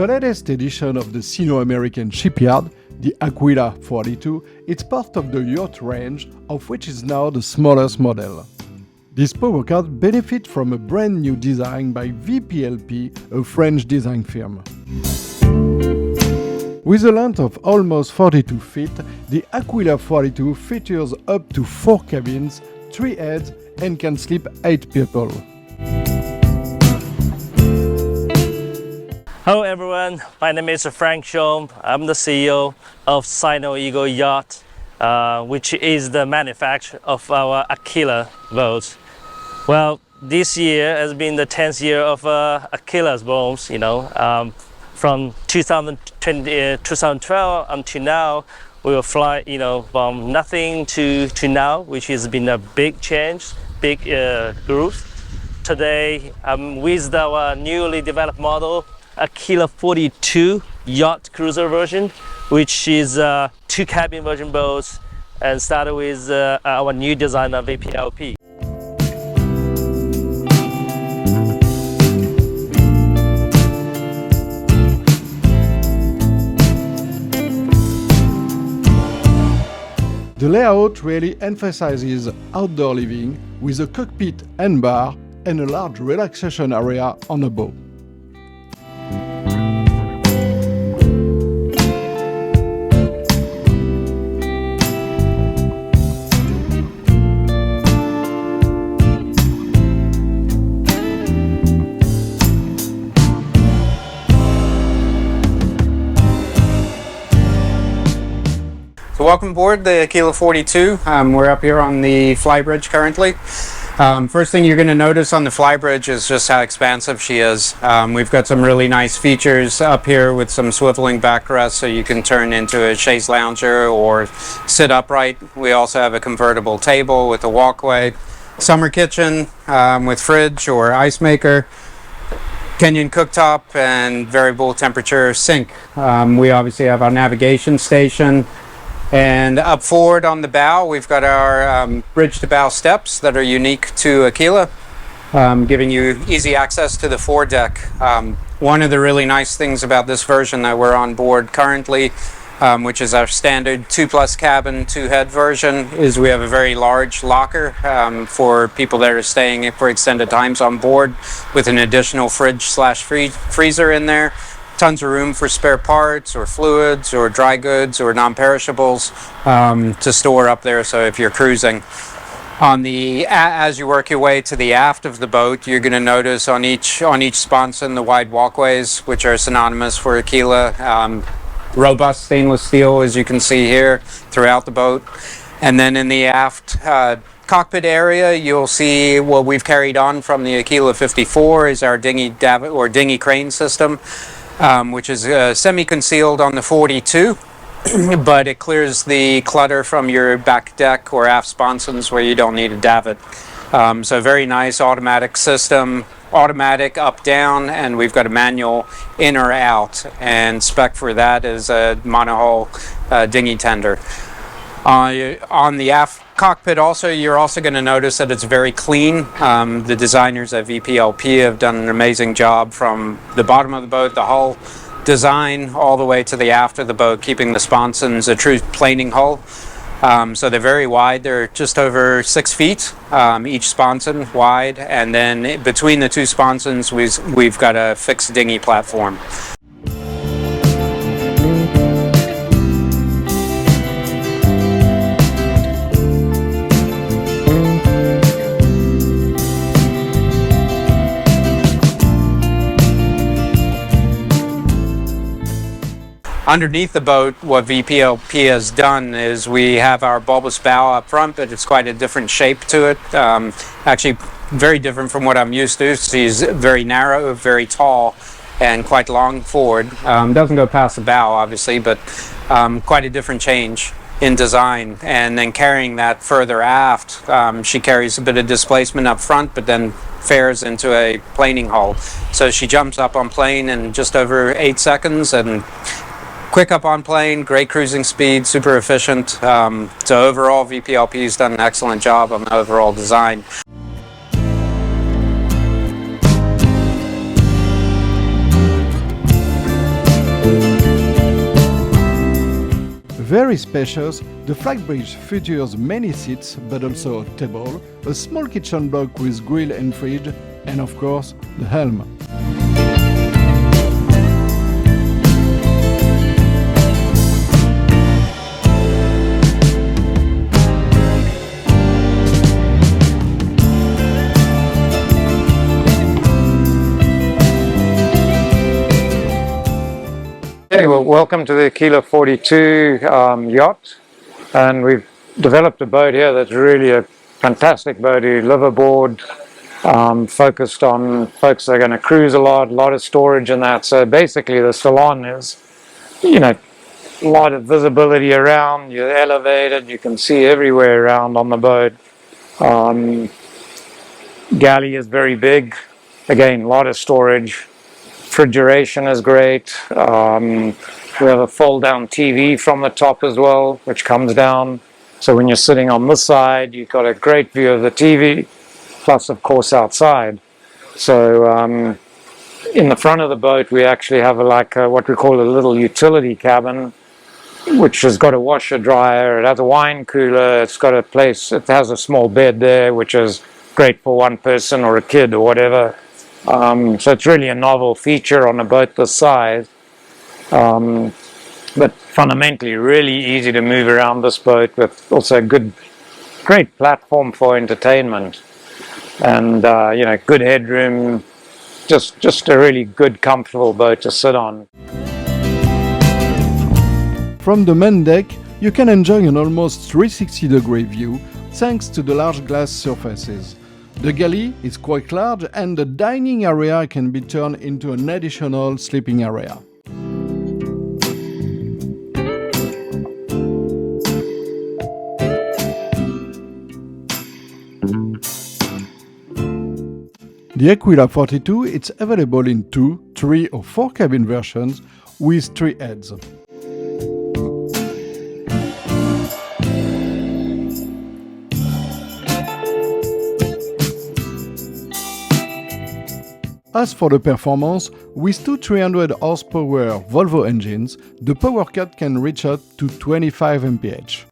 The latest edition of the Sino-American shipyard, the Aquila 42, is part of the Yacht range, of which is now the smallest model. This Powercat benefits from a brand new design by VPLP, a French design firm. With a length of almost 42 feet, the Aquila 42 features up to 4 cabins, 3 heads, and can sleep 8 people. Hello everyone, my name is Frank Shom. I'm the CEO of Sino Eagle Yacht, which is the manufacturer of our Aquila boats. Well, this year has been the 10th year of Aquila's boats, from 2012 until now. We will fly, from nothing to now, which has been a big change, big growth. Today, I'm with our newly developed model, Aquila 42 yacht cruiser version, which is 2 cabin version boats, and started with our new design of VPLP. The layout really emphasizes outdoor living with a cockpit and bar and a large relaxation area on the bow. So welcome aboard the Aquila 42. We're up here on the flybridge currently. First thing you're going to notice on the flybridge is just how expansive she is. We've got some really nice features up here with some swiveling backrests so you can turn into a chaise lounger or sit upright. We also have a convertible table with a walkway, summer kitchen with fridge or ice maker, Kenyan cooktop, and variable temperature sink. We obviously have our navigation station. And up forward on the bow, we've got our bridge-to-bow steps that are unique to Aquila, giving you easy access to the foredeck. One of the really nice things about this version that we're on board currently, which is our standard 2+ cabin, 2-head version, is we have a very large locker for people that are staying for extended times on board, with an additional fridge/freezer in there. Tons of room for spare parts or fluids or dry goods or non-perishables to store up there. So if you're cruising, as you work your way to the aft of the boat, you're going to notice on each sponson the wide walkways, which are synonymous for Aquila. Robust stainless steel, as you can see here, throughout the boat. And then in the aft cockpit area, you'll see what we've carried on from the Aquila 54 is our dinghy crane system. Which is semi-concealed on the 42, but it clears the clutter from your back deck or aft sponsons where you don't need a davit. So very nice automatic system, automatic up-down, and we've got a manual in or out, and spec for that is a monohull dinghy tender. On the aft cockpit also, you're also going to notice that it's very clean. The designers at VPLP have done an amazing job from the bottom of the boat, the hull design, all the way to the aft of the boat, keeping the sponsons a true planing hull. So they're very wide. They're just over 6 feet, each sponson wide, and then between the 2 sponsons we've got a fixed dinghy platform. Underneath the boat, what VPLP has done is we have our bulbous bow up front, but it's quite a different shape to it. Actually, very different from what I'm used to. She's very narrow, very tall, and quite long forward. Doesn't go past the bow, obviously, but quite a different change in design. And then carrying that further aft, she carries a bit of displacement up front, but then fares into a planing hull. So she jumps up on plane in just over 8 seconds, and quick up on plane, great cruising speed, super efficient. So overall, VPLP has done an excellent job on the overall design. very spacious, the flybridge features many seats but also a table, a small kitchen block with grill and fridge, and of course, the helm. Hey, well, welcome to the Aquila 42 yacht, and we've developed a boat here that's really a fantastic boat. You live aboard, focused on folks that are going to cruise a lot of storage and that. So basically the salon is, a lot of visibility around, you're elevated, you can see everywhere around on the boat. Galley is very big, again, a lot of storage. Refrigeration is great. We have a fold-down TV from the top as well, which comes down. So when you're sitting on this side, you've got a great view of the TV, plus, of course, outside. So in the front of the boat, we actually have what we call a little utility cabin, which has got a washer dryer. It has a wine cooler. It's got a place. It has a small bed there, which is great for one person or a kid or whatever. So it's really a novel feature on a boat this size, but fundamentally really easy to move around this boat, with also great platform for entertainment, and good headroom, just a really good, comfortable boat to sit on. From the main deck, you can enjoy an almost 360-degree view thanks to the large glass surfaces. The galley is quite large, and the dining area can be turned into an additional sleeping area. The Aquila 42 is available in 2, 3 or 4 cabin versions with 3 heads. As for the performance, with two 300 horsepower Volvo engines, the Powercat can reach up to 25 mph.